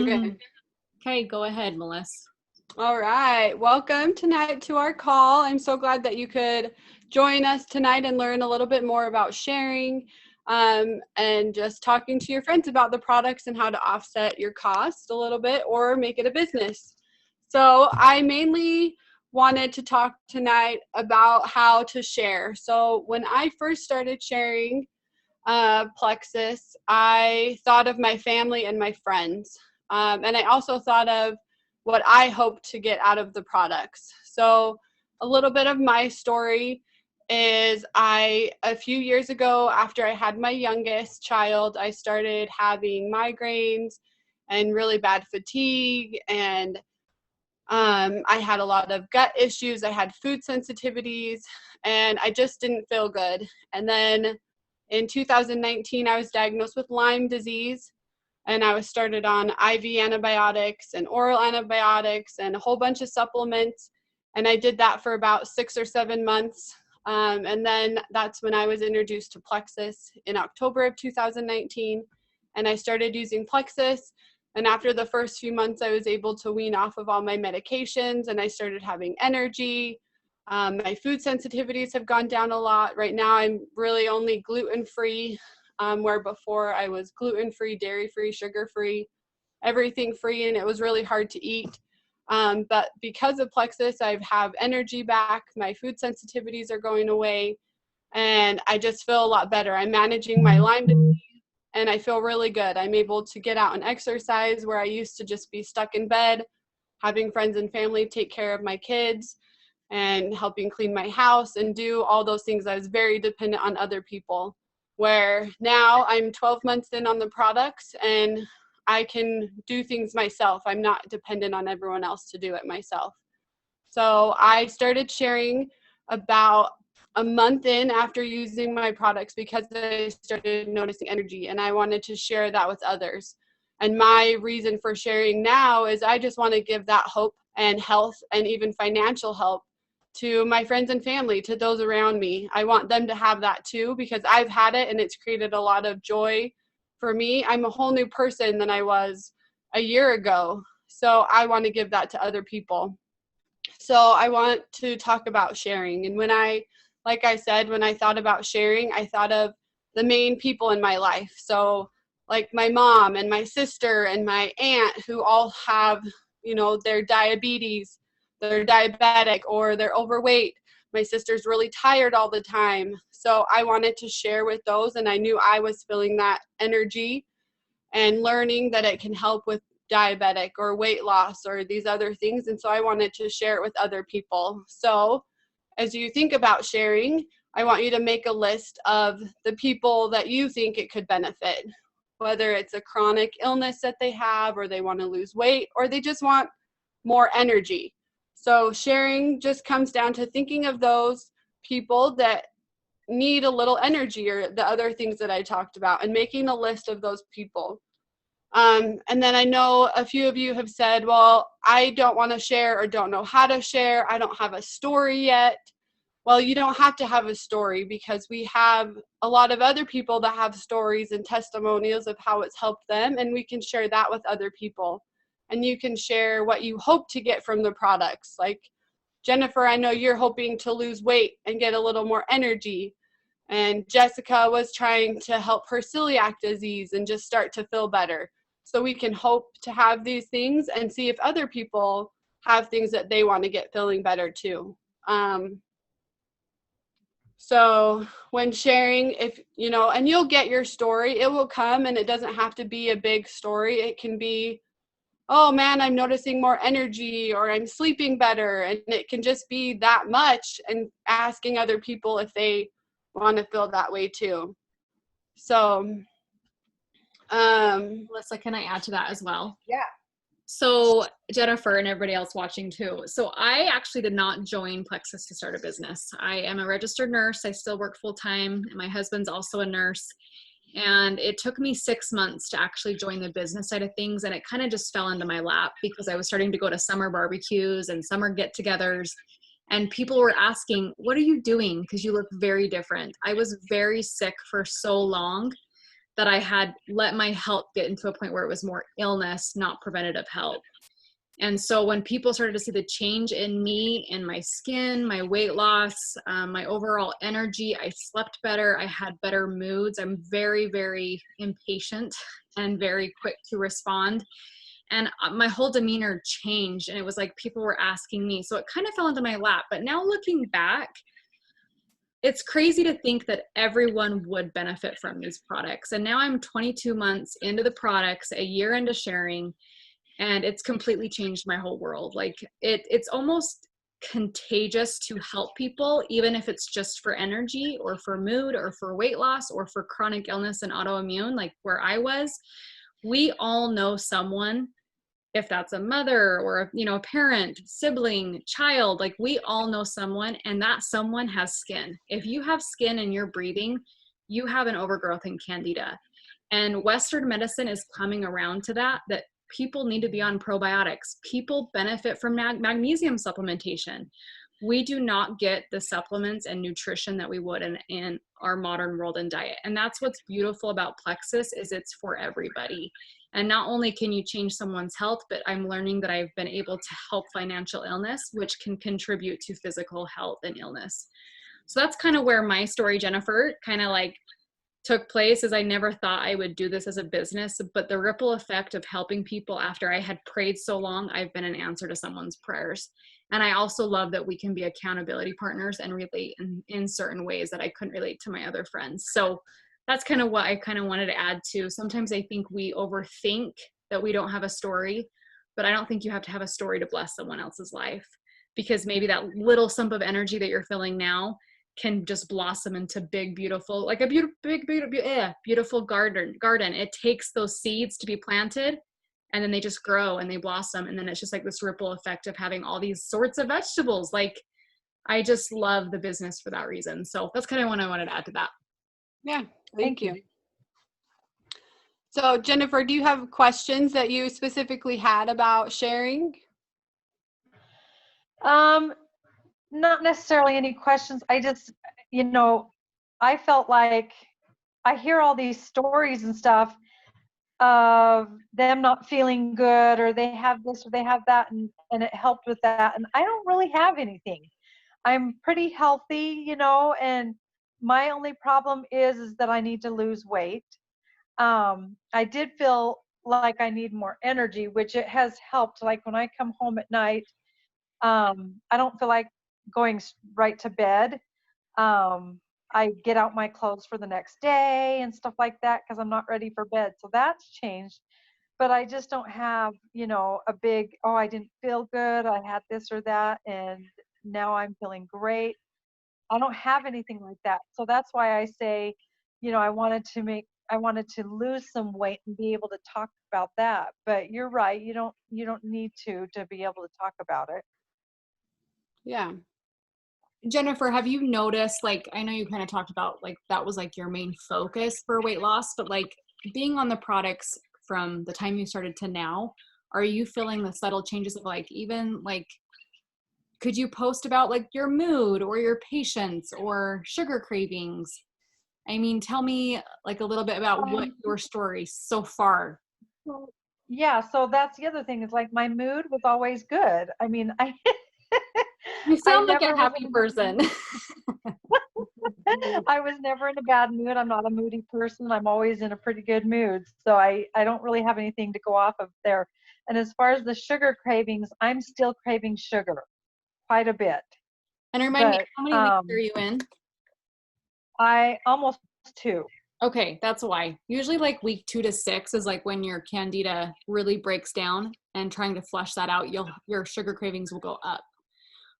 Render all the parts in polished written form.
Okay. Okay, go ahead, Melissa. All right. Welcome tonight to our call. I'm so glad that you could join us tonight and learn a little bit more about sharing and just talking to your friends about the products and how to offset your cost a little bit or make it a business. So, I mainly wanted to talk tonight about how to share. So, when I first started sharing Plexus, I thought of my family and my friends. And I also thought of what I hope to get out of the products. So, a little bit of my story is a few years ago, after I had my youngest child, I started having migraines and really bad fatigue. And I had a lot of gut issues. I had food sensitivities, and I just didn't feel good. And then in 2019, I was diagnosed with Lyme disease, and I was started on IV antibiotics and oral antibiotics and a whole bunch of supplements. And I did that for about 6 or 7 months. And then that's when I was introduced to Plexus in October of 2019. And I started using Plexus. And after the first few months, I was able to wean off of all my medications, and I started having energy. My food sensitivities have gone down a lot. Right now, I'm really only gluten-free, where before I was gluten-free, dairy-free, sugar-free, everything free, and it was really hard to eat. But because of Plexus, I have energy back. My food sensitivities are going away, and I just feel a lot better. I'm managing my Lyme disease, and I feel really good. I'm able to get out and exercise where I used to just be stuck in bed, having friends and family take care of my kids and helping clean my house and do all those things. I was very dependent on other people, where now I'm 12 months in on the products and I can do things myself. I'm not dependent on everyone else to do it myself. So I started sharing about a month in after using my products because I started noticing energy, and I wanted to share that with others. And my reason for sharing now is I just want to give that hope and health and even financial help to my friends and family, to those around me. I want them to have that too, because I've had it and it's created a lot of joy for me. I'm a whole new person than I was a year ago. So I want to give that to other people. So I want to talk about sharing. And like I said, when I thought about sharing, I thought of the main people in my life. So like my mom and my sister and my aunt, who all have, their diabetes, they're diabetic or they're overweight. My sister's really tired all the time. So I wanted to share with those, and I knew I was feeling that energy and learning that it can help with diabetic or weight loss or these other things. And so I wanted to share it with other people. So as you think about sharing, I want you to make a list of the people that you think it could benefit, whether it's a chronic illness that they have, or they want to lose weight, or they just want more energy. So sharing just comes down to thinking of those people that need a little energy, or the other things that I talked about, and making a list of those people. And then I know a few of you have said, well, I don't want to share or don't know how to share. I don't have a story yet. Well, you don't have to have a story, because we have a lot of other people that have stories and testimonials of how it's helped them, and we can share that with other people. And you can share what you hope to get from the products. Like Jennifer, I know you're hoping to lose weight and get a little more energy. And Jessica was trying to help her celiac disease and just start to feel better. So we can hope to have these things and see if other people have things that they want to get feeling better too. So when sharing, and you'll get your story, it will come, and it doesn't have to be a big story. It can be, oh man, I'm noticing more energy, or I'm sleeping better. And it can just be that much, and asking other people if they want to feel that way too. So, Melissa, can I add to that as well? yeah. So Jennifer and everybody else watching too. So I actually did not join Plexus to start a business. I am a registered nurse. I still work full time, and my husband's also a nurse. And it took me 6 months to actually join the business side of things. And it kind of just fell into my lap, because I was starting to go to summer barbecues and summer get-togethers. And people were asking, what are you doing? Because you look very different. I was very sick for so long. that I had let my health get into a point where it was more illness, not preventative health. And so when people started to see the change in me, in my skin, my weight loss, my overall energy, I slept better, I had better moods. I'm very, very impatient and very quick to respond. And my whole demeanor changed. And it was like people were asking me. So it kind of fell into my lap. But now looking back, it's crazy to think that everyone would benefit from these products. And now I'm 22 months into the products, a year into sharing, and it's completely changed my whole world. Like it's almost contagious to help people, even if it's just for energy or for mood or for weight loss or for chronic illness and autoimmune, like where I was. We all know someone, if that's a mother or a parent, sibling, child, like we all know someone, and that someone has skin. If you have skin and you're breathing, you have an overgrowth in candida. And Western medicine is coming around to that people need to be on probiotics. People benefit from magnesium supplementation. We do not get the supplements and nutrition that we would in our modern world and diet. And that's what's beautiful about Plexus, is it's for everybody. And not only can you change someone's health, but I'm learning that I've been able to help financial illness, which can contribute to physical health and illness. So that's kind of where my story, Jennifer, kind of like took place. Is I never thought I would do this as a business, but the ripple effect of helping people after I had prayed so long, I've been an answer to someone's prayers. And I also love that we can be accountability partners and relate in certain ways that I couldn't relate to my other friends. So that's kind of what I kind of wanted to add to. Sometimes I think we overthink that we don't have a story, but I don't think you have to have a story to bless someone else's life, because maybe that little sump of energy that you're feeling now can just blossom into big, beautiful, like a beautiful garden. It takes those seeds to be planted, and then they just grow and they blossom. And then it's just like this ripple effect of having all these sorts of vegetables. Like, I just love the business for that reason. So that's kind of what I wanted to add to that. Yeah. Thank you. So Jennifer, do you have questions that you specifically had about sharing? Not necessarily any questions. I just, I felt like I hear all these stories and stuff of them not feeling good, or they have this or they have that, and it helped with that. And I don't really have anything. I'm pretty healthy, and my only problem is that I need to lose weight. I did feel like I need more energy, which it has helped. Like when I come home at night, I don't feel like going right to bed. I get out my clothes for the next day and stuff like that because I'm not ready for bed. So that's changed. But I just don't have, a big, I didn't feel good, I had this or that, and now I'm feeling great. I don't have anything like that. So that's why I say, I wanted to lose some weight and be able to talk about that. But you're right, you don't need to be able to talk about it. Yeah. Jennifer, have you noticed, like, I know you kind of talked about like that was like your main focus for weight loss, but like being on the products from the time you started to now, are you feeling the subtle changes of like, even like, could you post about like your mood or your patience or sugar cravings? I mean, tell me like a little bit about what your story so far. Yeah, so that's the other thing, is like my mood was always good. I mean, You sound like a never happy person. I was never in a bad mood. I'm not a moody person. I'm always in a pretty good mood. So I don't really have anything to go off of there. And as far as the sugar cravings, I'm still craving sugar quite a bit. And remind me, how many weeks are you in? I almost 2. Okay, that's why. Usually like week 2 to 6 is like when your candida really breaks down, and trying to flush that out, your sugar cravings will go up.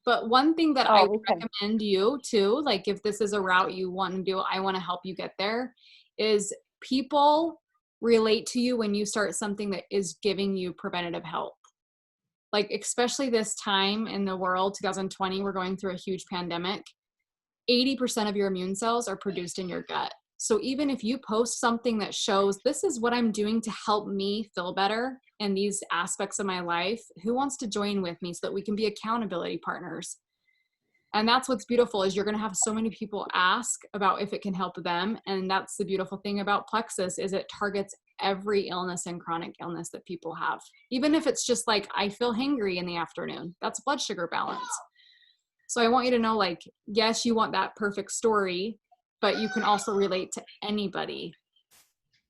But one thing that I would recommend you too, like if this is a route you want to do, I want to help you get there, is people relate to you when you start something that is giving you preventative health. Like especially this time in the world, 2020, we're going through a huge pandemic. 80% of your immune cells are produced in your gut. So even if you post something that shows this is what I'm doing to help me feel better in these aspects of my life, who wants to join with me so that we can be accountability partners? And that's what's beautiful is you're going to have so many people ask about if it can help them. And that's the beautiful thing about Plexus is it targets every illness and chronic illness that people have. Even if it's just like, I feel hangry in the afternoon, that's blood sugar balance. So I want you to know, like, yes, you want that perfect story, but you can also relate to anybody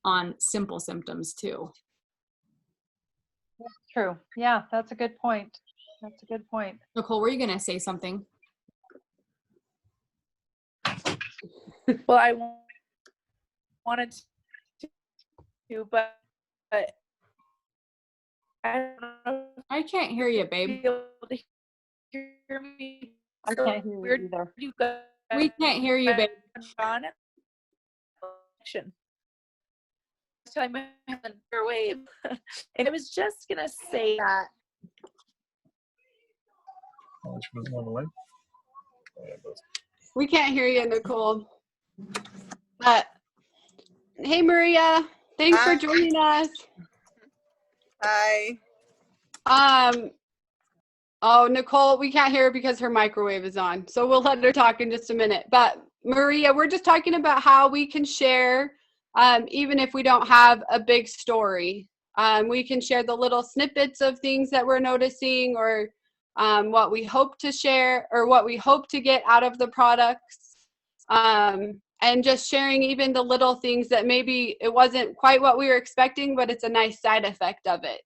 on simple symptoms too. True. Yeah, that's a good point. That's a good point. Nicole, were you going to say something? Well, I wanted to, but I don't know if I can't hear you, babe. you'll be able to hear me. I So can't hear you weird. either. You guys We can't hear you, babe. on it. So I'm on your wave, and I was just gonna say that. We can't hear you, Nicole. But hey, Maria, thanks for joining us. Hi. Oh, Nicole, we can't hear her because her microwave is on. So we'll let her talk in just a minute. But Maria, we're just talking about how we can share, even if we don't have a big story. We can share the little snippets of things that we're noticing or what we hope to share or what we hope to get out of the products. And just sharing even the little things that maybe it wasn't quite what we were expecting, but it's a nice side effect of it.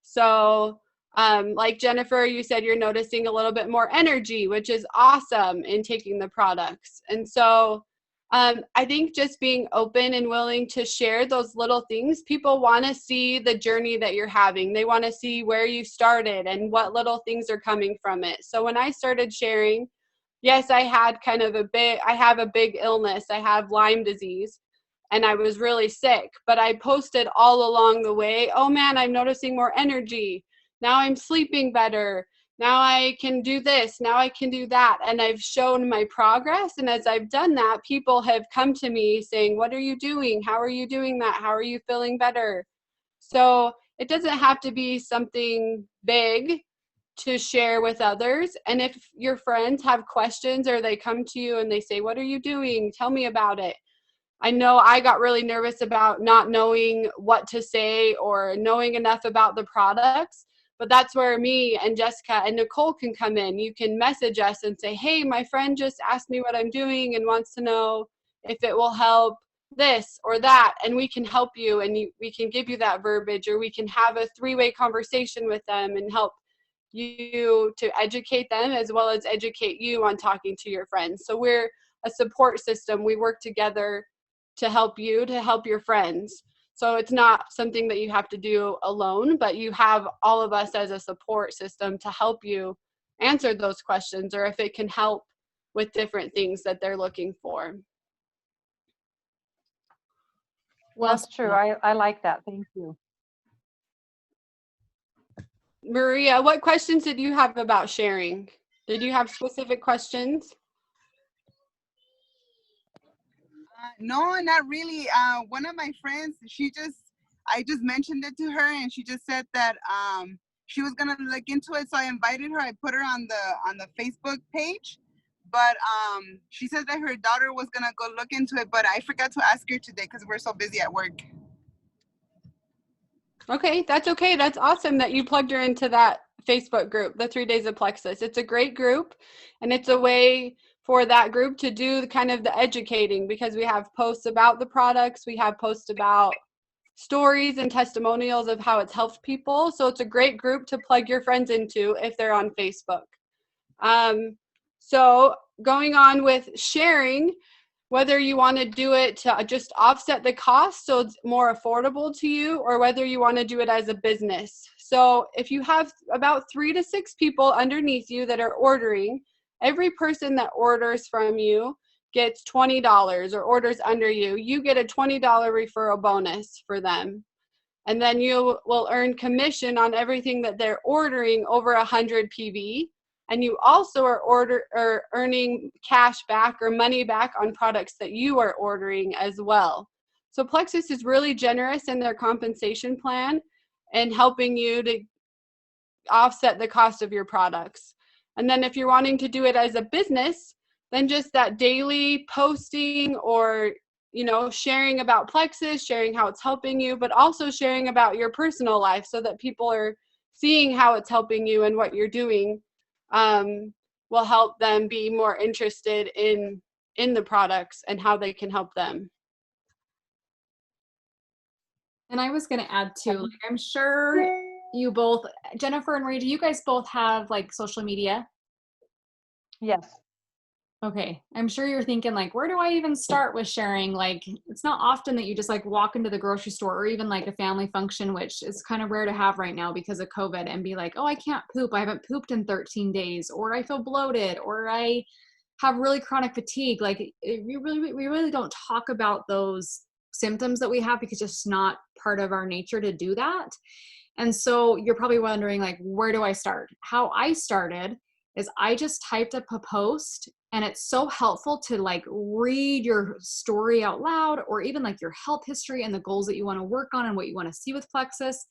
So like Jennifer, you said you're noticing a little bit more energy, which is awesome in taking the products. And so I think just being open and willing to share those little things, people want to see the journey that you're having. They want to see where you started and what little things are coming from it. So when I started sharing, yes, I had I have a big illness. I have Lyme disease. And I was really sick, but I posted all along the way, oh man, I'm noticing more energy. Now I'm sleeping better. Now I can do this. Now I can do that. And I've shown my progress. And as I've done that, people have come to me saying, what are you doing? How are you doing that? How are you feeling better? So it doesn't have to be something big to share with others. And if your friends have questions or they come to you and they say, what are you doing? Tell me about it. I know I got really nervous about not knowing what to say or knowing enough about the products, but that's where me and Jessica and Nicole can come in. You can message us and say, hey, my friend just asked me what I'm doing and wants to know if it will help this or that, and we can help you, and we can give you that verbiage, or we can have a three-way conversation with them and help you to educate them as well as educate you on talking to your friends. So we're a support system. We work together to help you, to help your friends. So it's not something that you have to do alone, but you have all of us as a support system to help you answer those questions, or if it can help with different things that they're looking for. Well, That's true. I like that. Thank you. Maria, what questions did you have about sharing? Did you have specific questions? No, not really. One of my friends, I just mentioned it to her, and she just said that she was gonna look into it. So I invited her. I put her on the Facebook page, but she said that her daughter was gonna go look into it, but I forgot to ask her today because we're so busy at work. Okay, that's okay. That's awesome that you plugged her into that Facebook group, the 3 Days of Plexus. It's a great group, and it's a way for that group to do kind of the educating, because we have posts about the products, we have posts about stories and testimonials of how it's helped people. So it's a great group to plug your friends into if they're on Facebook. So going on with sharing, whether you want to do it to just offset the cost so it's more affordable to you, or whether you want to do it as a business. So if you have about 3 to 6 people underneath you that are ordering, every person that orders from you gets $20, or orders under you, you get a $20 referral bonus for them. And then you will earn commission on everything that they're ordering over 100 PV. And you also are earning cash back or money back on products that you are ordering as well. So Plexus is really generous in their compensation plan and helping you to offset the cost of your products. And then if you're wanting to do it as a business, then just that daily posting or, sharing about Plexus, sharing how it's helping you, but also sharing about your personal life so that people are seeing how it's helping you and what you're doing, will help them be more interested in the products and how they can help them. And I was going to add too, like, I'm sure you both, Jennifer and Marie, do you guys both have like social media? Yes. Okay. I'm sure you're thinking like, where do I even start with sharing? Like, it's not often that you just like walk into the grocery store or even like a family function, which is kind of rare to have right now because of COVID, and be like, oh, I can't poop. I haven't pooped in 13 days, or I feel bloated, or I have really chronic fatigue. Like, we really don't talk about those symptoms that we have because it's just not part of our nature to do that. And so you're probably wondering like, where do I start? How I started is I just typed up a post, and it's so helpful to like read your story out loud, or even like your health history and the goals that you want to work on and what you want to see with Plexus,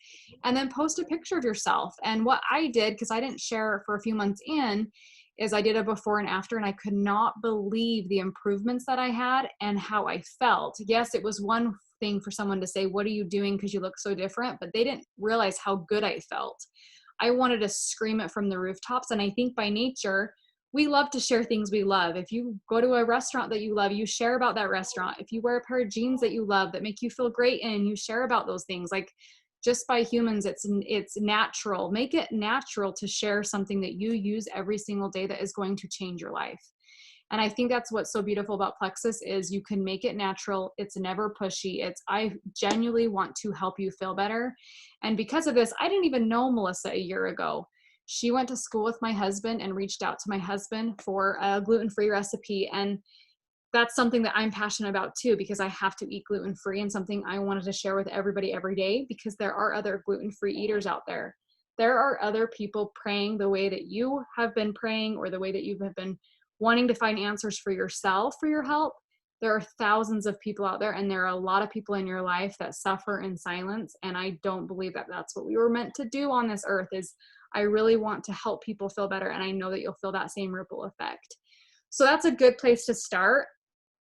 and then post a picture of yourself. And what I did, because I didn't share for a few months in, is I did a before and after, and I could not believe the improvements that I had and how I felt. Yes, it was one thing for someone to say, what are you doing because you look so different? But they didn't realize how good I felt. I wanted to scream it from the rooftops. And I think by nature, we love to share things we love. If you go to a restaurant that you love, you share about that restaurant. If you wear a pair of jeans that you love that make you feel great, and you share about those things, like, just by humans, it's natural. Make it natural to share something that you use every single day that is going to change your life. And I think that's what's so beautiful about Plexus is you can make it natural. It's never pushy. I genuinely want to help you feel better. And because of this, I didn't even know Melissa a year ago. She went to school with my husband and reached out to my husband for a gluten-free recipe. And that's something that I'm passionate about too, because I have to eat gluten-free, and something I wanted to share with everybody every day, because there are other gluten-free eaters out there. There are other people praying the way that you have been praying, or the way that you have been wanting to find answers for yourself, for your health. There are thousands of people out there, and there are a lot of people in your life that suffer in silence. And I don't believe that that's what we were meant to do on this earth. Is I really want to help people feel better. And I know that you'll feel that same ripple effect. So that's a good place to start.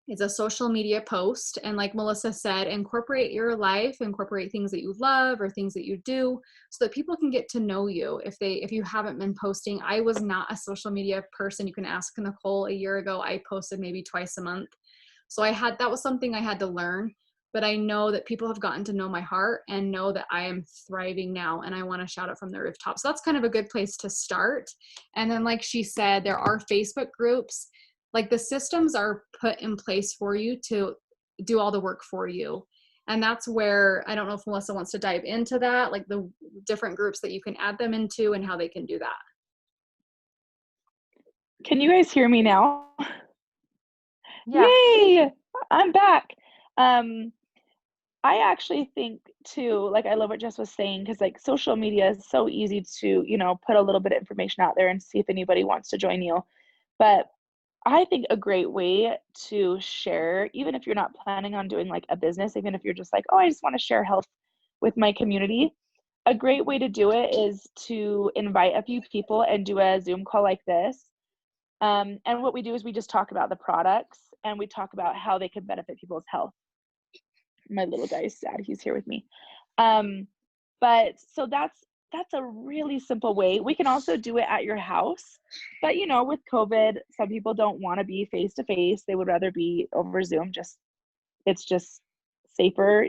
It's a social media post. And like Melissa said, incorporate your life, incorporate things that you love or things that you do, so that people can get to know you. If you haven't been posting, I was not a social media person. You can ask Nicole. A year ago, I posted maybe twice a month. So that was something I had to learn. But I know that people have gotten to know my heart and know that I am thriving now, and I want to shout it from the rooftop. So that's kind of a good place to start. And then, like she said, there are Facebook groups. Like, the systems are put in place for you to do all the work for you. And that's where, I don't know if Melissa wants to dive into that, like the different groups that you can add them into and how they can do that. Can you guys hear me now? Yeah. Yay! I'm back. I actually think too, like, I love what Jess was saying, because like social media is so easy to, put a little bit of information out there and see if anybody wants to join you. But I think a great way to share, even if you're not planning on doing like a business, even if you're just like, oh, I just want to share health with my community, a great way to do it is to invite a few people and do a Zoom call like this. And what we do is we just talk about the products, and we talk about how they could benefit people's health. My little guy is sad. He's here with me. But so that's a really simple way. We can also do it at your house. But, with COVID, some people don't want to be face to face. They would rather be over Zoom. It's just safer,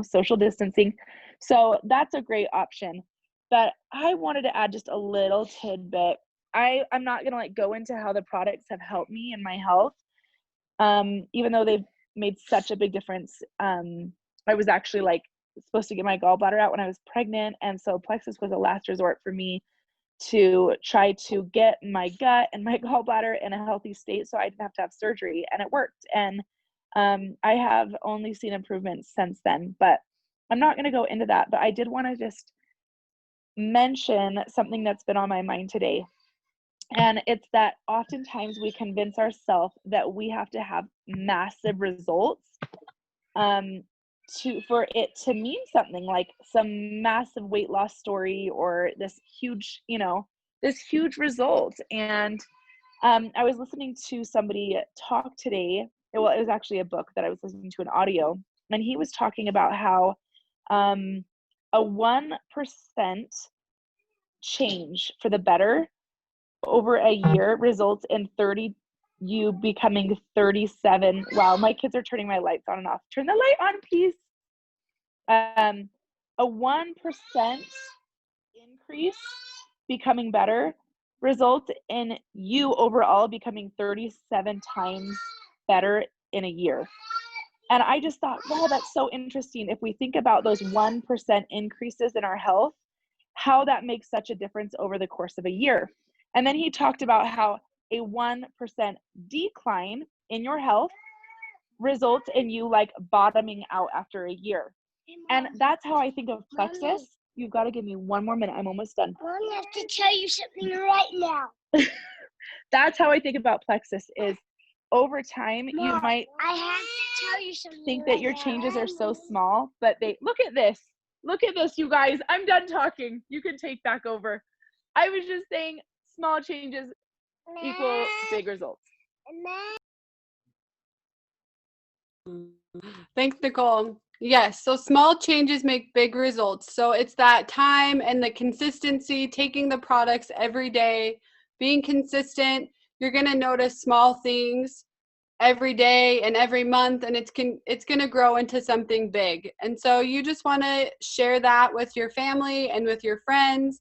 social distancing. So that's a great option. But I wanted to add just a little tidbit. I'm not going to like go into how the products have helped me in my health. Even though they've made such a big difference. I was actually like supposed to get my gallbladder out when I was pregnant. And so Plexus was a last resort for me to try to get my gut and my gallbladder in a healthy state so I didn't have to have surgery, and it worked. And I have only seen improvements since then, but I'm not going to go into that. But I did want to just mention something that's been on my mind today. And it's that oftentimes we convince ourselves that we have to have massive results for it to mean something, like some massive weight loss story or this huge, this huge result. And I was listening to somebody talk today. Well, it was actually a book that I was listening to, an audio, and he was talking about how a 1% change for the better over a year results in you becoming 37. Wow, my kids are turning my lights on and off. Turn the light on, please. A 1% increase becoming better results in you overall becoming 37 times better in a year. And I just thought, wow, that's so interesting. If we think about those 1% increases in our health, how that makes such a difference over the course of a year. And then he talked about how a 1% decline in your health results in you like bottoming out after a year. And that's how I think of Plexus. Mommy. You've got to give me one more minute. I'm almost done. Mommy, I have to tell you something right now. That's how I think about Plexus is over time, Mom, you might I have to tell you something think right that your now. changes are so small, but look at this. Look at this, you guys. I'm done talking. You can take back over. I was just saying small changes equal big results. Thanks, Nicole. Yes, so small changes make big results. So it's that time and the consistency, taking the products every day, being consistent. You're going to notice small things every day and every month, and it's going to grow into something big. And so you just want to share that with your family and with your friends,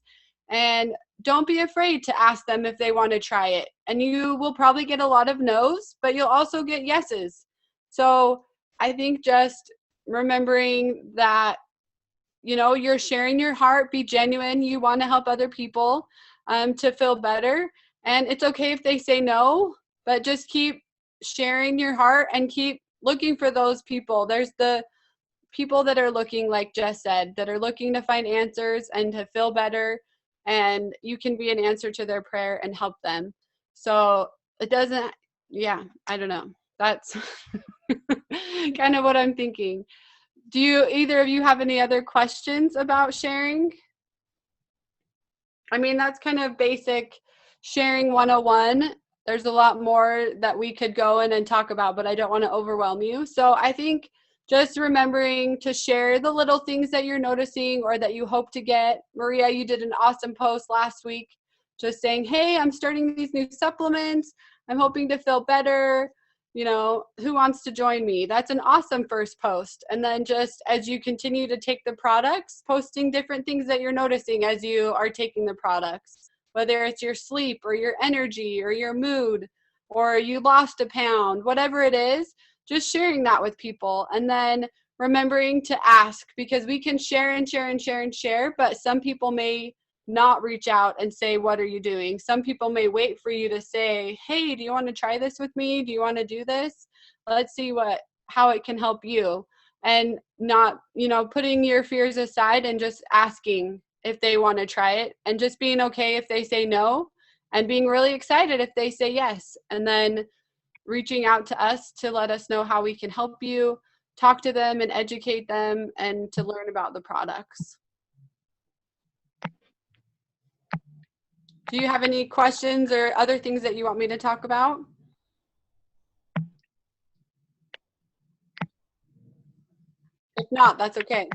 and don't be afraid to ask them if they want to try it. And you will probably get a lot of no's, but you'll also get yeses. So I think just remembering that, you're sharing your heart, be genuine, you want to help other people to feel better. And it's okay if they say no, but just keep sharing your heart and keep looking for those people. There's the people that are looking, like Jess said, that are looking to find answers and to feel better. And you can be an answer to their prayer and help them. So it doesn't, I don't know. That's kind of what I'm thinking. Do either of you have any other questions about sharing? I mean, that's kind of basic sharing 101. There's a lot more that we could go in and talk about, but I don't want to overwhelm you. So I think just remembering to share the little things that you're noticing or that you hope to get. Maria, you did an awesome post last week just saying, hey, I'm starting these new supplements. I'm hoping to feel better. Who wants to join me? That's an awesome first post. And then just as you continue to take the products, posting different things that you're noticing as you are taking the products, whether it's your sleep or your energy or your mood or you lost a pound, whatever it is, just sharing that with people. And then remembering to ask, because we can share and share and share and share, but some people may not reach out and say, what are you doing? Some people may wait for you to say, hey, do you want to try this with me? Do you want to do this? Let's see how it can help you. And not, putting your fears aside and just asking if they want to try it, and just being okay if they say no, and being really excited if they say yes. And then reaching out to us to let us know how we can help you, talk to them and educate them, and to learn about the products. Do you have any questions or other things that you want me to talk about? If not, that's okay.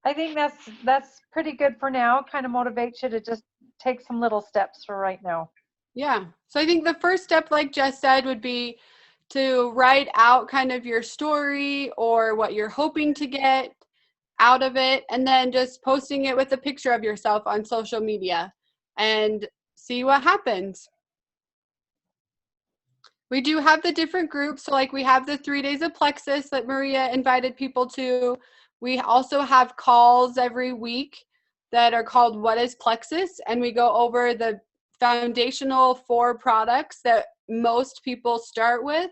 I think that's pretty good for now. Kind of motivates you to just take some little steps for right now. Yeah. So I think the first step, like Jess said, would be to write out kind of your story or what you're hoping to get out of it, and then just posting it with a picture of yourself on social media and see what happens. We do have the different groups. So like we have the 3 days of Plexus that Maria invited people to. We also have calls every week that are called What is Plexus? And we go over the foundational 4 products that most people start with.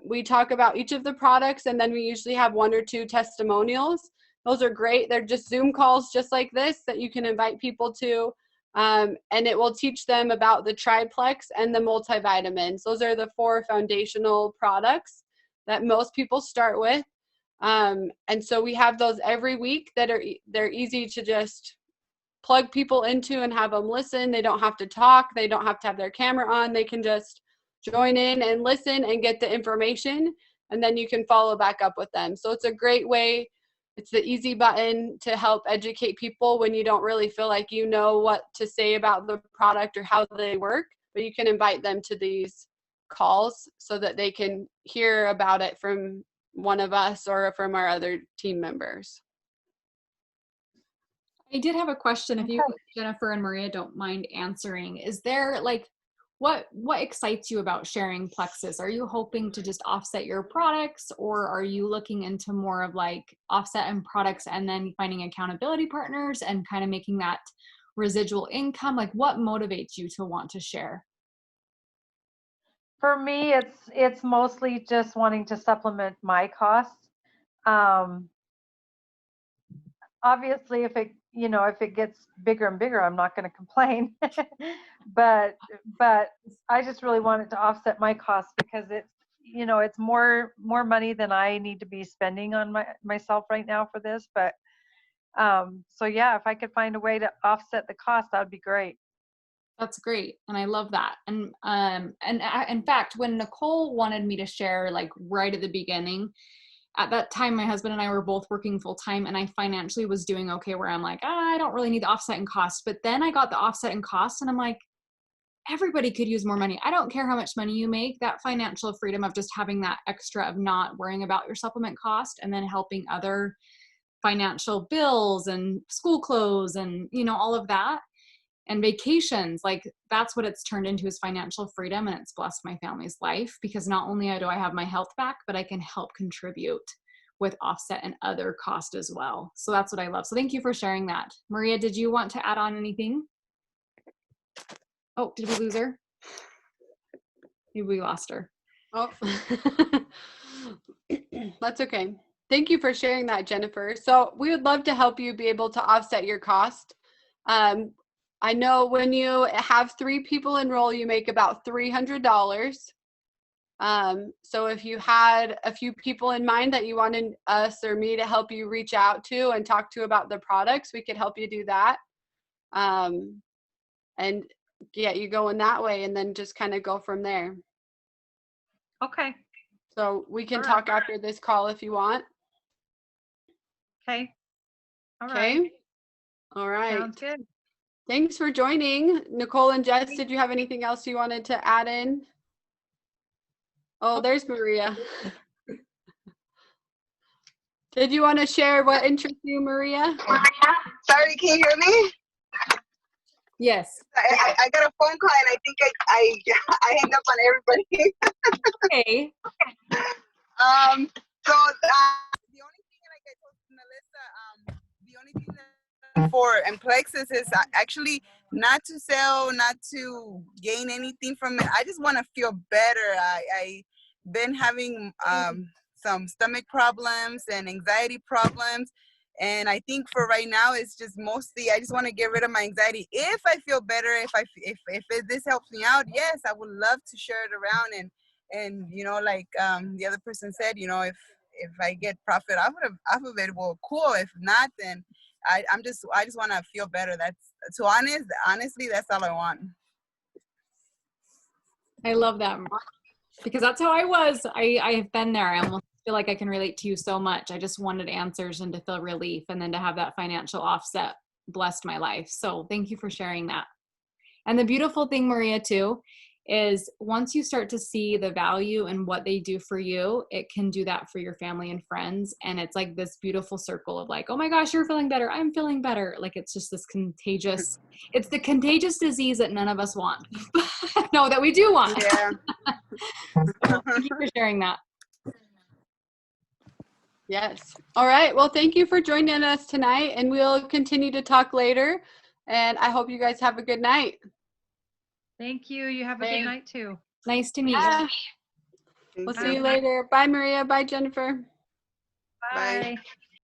We talk about each of the products, and then we usually have 1 or 2 testimonials. Those are great. They're just Zoom calls just like this that you can invite people to. And it will teach them about the triplex and the multivitamins. Those are the 4 foundational products that most people start with. And so we have those every week that they're easy to just plug people into and have them listen. They don't have to talk. They don't have to have their camera on. They can just join in and listen and get the information, and then you can follow back up with them. So it's a great way. It's the easy button to help educate people when you don't really feel like you know what to say about the product or how they work, but you can invite them to these calls so that they can hear about it from one of us or from our other team members. I did have a question, if you, Jennifer and Maria, don't mind answering. Is there like, what excites you about sharing Plexus? Are you hoping to just offset your products, or are you looking into more of like offset and products and then finding accountability partners and kind of making that residual income? Like, what motivates you to want to share? For me, it's mostly just wanting to supplement my costs. Obviously, if it gets bigger and bigger, I'm not going to complain. but I just really want it to offset my costs, because it's more money than I need to be spending on myself right now for this. But so yeah, if I could find a way to offset the cost, that would be great. That's great. And I love that. And in fact, when Nicole wanted me to share, like right at the beginning, at that time, my husband and I were both working full time, and I financially was doing okay, where I'm like, I don't really need the offset in cost. But then I got the offset in cost, and I'm like, everybody could use more money. I don't care how much money you make. That financial freedom of just having that extra of not worrying about your supplement cost, and then helping other financial bills and school clothes and, all of that. And vacations, like that's what it's turned into, is financial freedom. And it's blessed my family's life, because not only do I have my health back, but I can help contribute with offset and other cost as well. So that's what I love. So thank you for sharing that. Maria, did you want to add on anything? Oh, did we lose her? Maybe we lost her. Oh, that's okay. Thank you for sharing that, Jennifer. So we would love to help you be able to offset your cost. I know when you have 3 people enroll, you make about $300. So if you had a few people in mind that you wanted us or me to help you reach out to and talk to about the products, we could help you do that. And get you going that way, and then just kind of go from there. Okay. So we can All talk right. after this call if you want. Okay. All Okay. right. All right. Sounds good. Thanks for joining. Nicole and Jess, did you have anything else you wanted to add in? Oh, there's Maria. Did you want to share what interests you, Maria? Sorry, can you hear me? Yes. I got a phone call, and I think I hang up on everybody. Okay. So the only thing, like I told Melissa, the only thing that for Plexus is actually not to sell, not to gain anything from it. I just want to feel better. I been having some stomach problems and anxiety problems. And I think for right now, it's just mostly, I just want to get rid of my anxiety. If I feel better, if this helps me out, yes, I would love to share it around. And like the other person said, if I get profit off of it, well, cool. If not, then I just want to feel better. Honestly, that's all I want. I love that, because that's how I was. I have been there. I almost feel like I can relate to you so much. I just wanted answers and to feel relief, and then to have that financial offset blessed my life. So thank you for sharing that. And the beautiful thing, Maria, too, is once you start to see the value in what they do for you, it can do that for your family and friends. And it's like this beautiful circle of like, oh my gosh, you're feeling better, I'm feeling better. Like it's just this contagious, it's the contagious disease that none of us want. No, that we do want. Yeah. So thank you for sharing that. Yes. All right. Well, thank you for joining us tonight, and we'll continue to talk later. And I hope you guys have a good night. Thank you. You have a good night too. Nice to meet Yeah. you. We'll see you later. Bye, Maria. Bye, Jennifer. Bye. Bye.